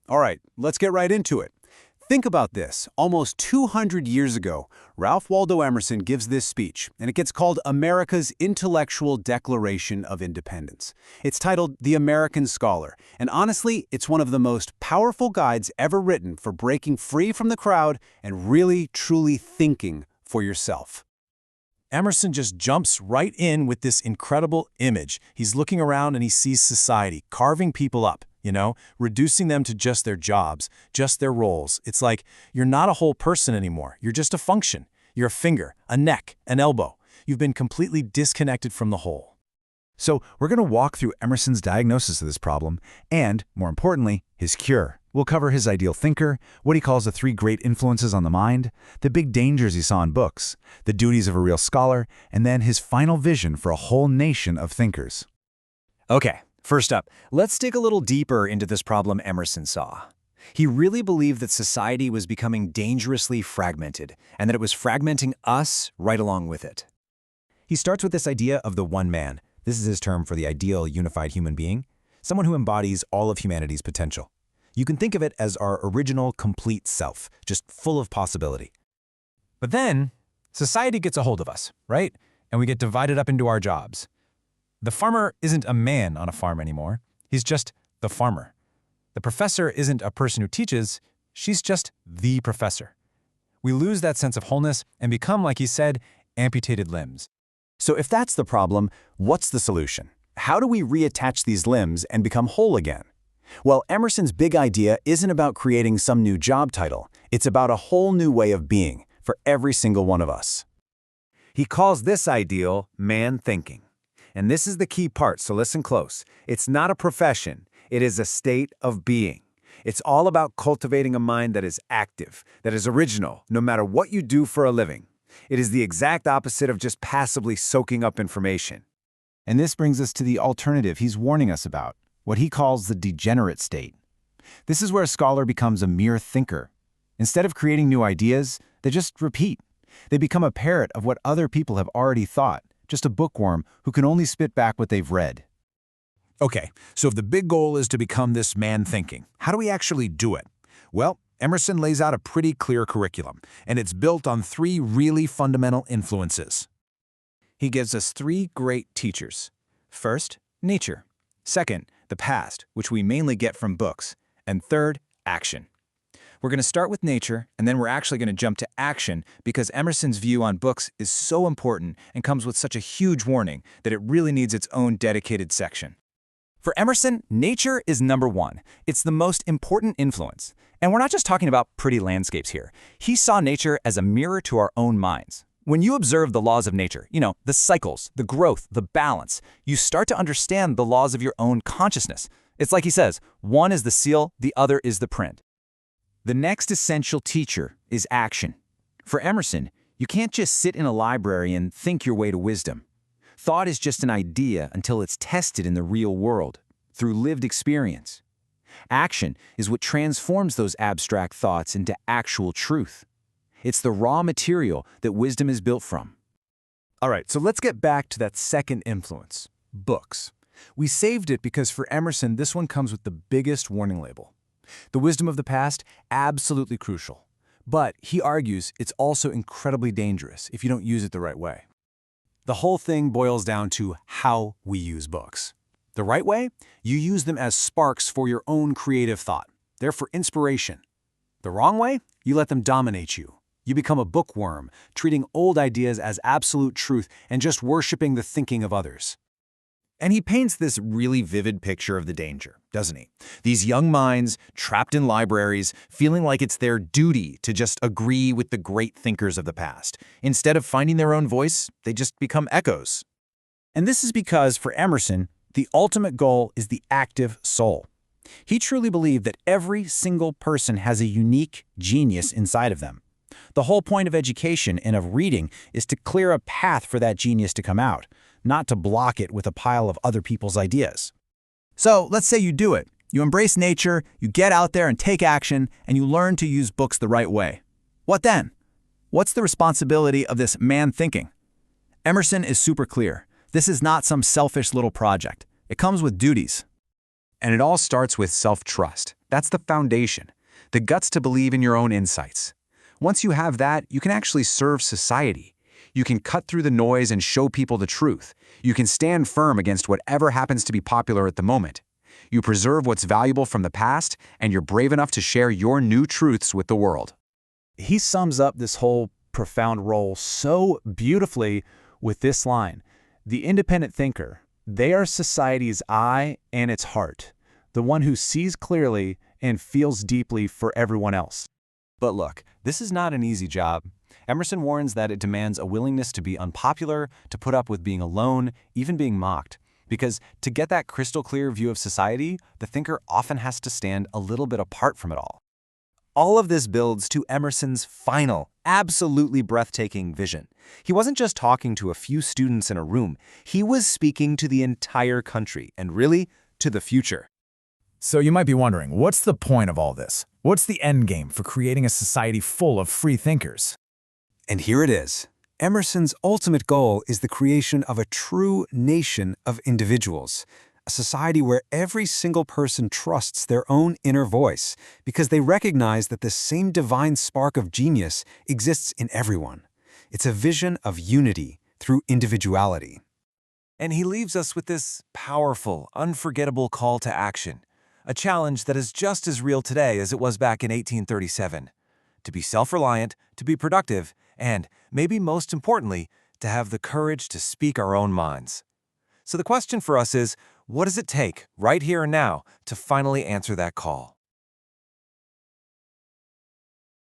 All right, let's get right into it. Think about this. Almost 200 years ago, Ralph Waldo Emerson gives this speech, and it gets called America's Intellectual Declaration of Independence. It's titled The American Scholar, and honestly, it's one of the most powerful guides ever written for breaking free from the crowd and really, truly thinking for yourself. Emerson just jumps right in with this incredible image. He's looking around and he sees society carving people up, reducing them to just their jobs, just their roles. It's like you're not a whole person anymore. You're just a function. You're a finger, a neck, an elbow. You've been completely disconnected from the whole. So we're going to walk through Emerson's diagnosis of this problem and, more importantly, his cure. We'll cover his ideal thinker, what he calls the 3 great influences on the mind, the big dangers he saw in books, the duties of a real scholar, and then his final vision for a whole nation of thinkers. Okay, first up, let's dig a little deeper into this problem Emerson saw. He really believed that society was becoming dangerously fragmented, and that it was fragmenting us right along with it. He starts with this idea of the one man. This is his term for the ideal unified human being, someone who embodies all of humanity's potential. You can think of it as our original, complete self, just full of possibility. But then, society gets a hold of us, right? And we get divided up into our jobs. The farmer isn't a man on a farm anymore. He's just the farmer. The professor isn't a person who teaches. She's just the professor. We lose that sense of wholeness and become, like he said, amputated limbs. So if that's the problem, what's the solution? How do we reattach these limbs and become whole again? Well, Emerson's big idea isn't about creating some new job title. It's about a whole new way of being for every single one of us. He calls this ideal man thinking. And this is the key part, so listen close. It's not a profession. It is a state of being. It's all about cultivating a mind that is active, that is original, no matter what you do for a living. It is the exact opposite of just passively soaking up information. And this brings us to the alternative he's warning us about, what he calls the degenerate state. This is where a scholar becomes a mere thinker. Instead of creating new ideas, they just repeat. They become a parrot of what other people have already thought, just a bookworm who can only spit back what they've read. Okay, so if the big goal is to become this man thinking, how do we actually do it? Well, Emerson lays out a pretty clear curriculum, and it's built on 3 really fundamental influences. He gives us 3 great teachers. First, nature. Second, the past, which we mainly get from books. And third, action. We're going to start with nature, and then we're actually going to jump to action because Emerson's view on books is so important and comes with such a huge warning that it really needs its own dedicated section. For Emerson, nature is number 1. It's the most important influence. And we're not just talking about pretty landscapes here. He saw nature as a mirror to our own minds. When you observe the laws of nature, the cycles, the growth, the balance, you start to understand the laws of your own consciousness. It's like he says, one is the seal, the other is the print. The next essential teacher is action. For Emerson, you can't just sit in a library and think your way to wisdom. Thought is just an idea until it's tested in the real world, through lived experience. Action is what transforms those abstract thoughts into actual truth. It's the raw material that wisdom is built from. All right, so let's get back to that second influence, books. We saved it because for Emerson, this one comes with the biggest warning label. The wisdom of the past, absolutely crucial. But he argues it's also incredibly dangerous if you don't use it the right way. The whole thing boils down to how we use books. The right way? You use them as sparks for your own creative thought. They're for inspiration. The wrong way? You let them dominate you. You become a bookworm, treating old ideas as absolute truth and just worshiping the thinking of others. And he paints this really vivid picture of the danger, doesn't he? These young minds trapped in libraries, feeling like it's their duty to just agree with the great thinkers of the past. Instead of finding their own voice, they just become echoes. And this is because, for Emerson, the ultimate goal is the active soul. He truly believed that every single person has a unique genius inside of them. The whole point of education and of reading is to clear a path for that genius to come out, not to block it with a pile of other people's ideas. So let's say you do it. You embrace nature, you get out there and take action, and you learn to use books the right way. What then? What's the responsibility of this man thinking? Emerson is super clear. This is not some selfish little project. It comes with duties. And it all starts with self-trust. That's the foundation, the guts to believe in your own insights. Once you have that, you can actually serve society. You can cut through the noise and show people the truth. You can stand firm against whatever happens to be popular at the moment. You preserve what's valuable from the past, and you're brave enough to share your new truths with the world. He sums up this whole profound role so beautifully with this line: the independent thinker, they are society's eye and its heart, the one who sees clearly and feels deeply for everyone else. But look, this is not an easy job. Emerson warns that it demands a willingness to be unpopular, to put up with being alone, even being mocked. Because to get that crystal clear view of society, the thinker often has to stand a little bit apart from it all. All of this builds to Emerson's final, absolutely breathtaking vision. He wasn't just talking to a few students in a room, he was speaking to the entire country, and really, to the future. So you might be wondering, what's the point of all this? What's the end game for creating a society full of free thinkers? And here it is. Emerson's ultimate goal is the creation of a true nation of individuals, a society where every single person trusts their own inner voice because they recognize that the same divine spark of genius exists in everyone. It's a vision of unity through individuality. And he leaves us with this powerful, unforgettable call to action, a challenge that is just as real today as it was back in 1837. To be self-reliant, to be productive, and, maybe most importantly, to have the courage to speak our own minds. So the question for us is, what does it take, right here and now, to finally answer that call?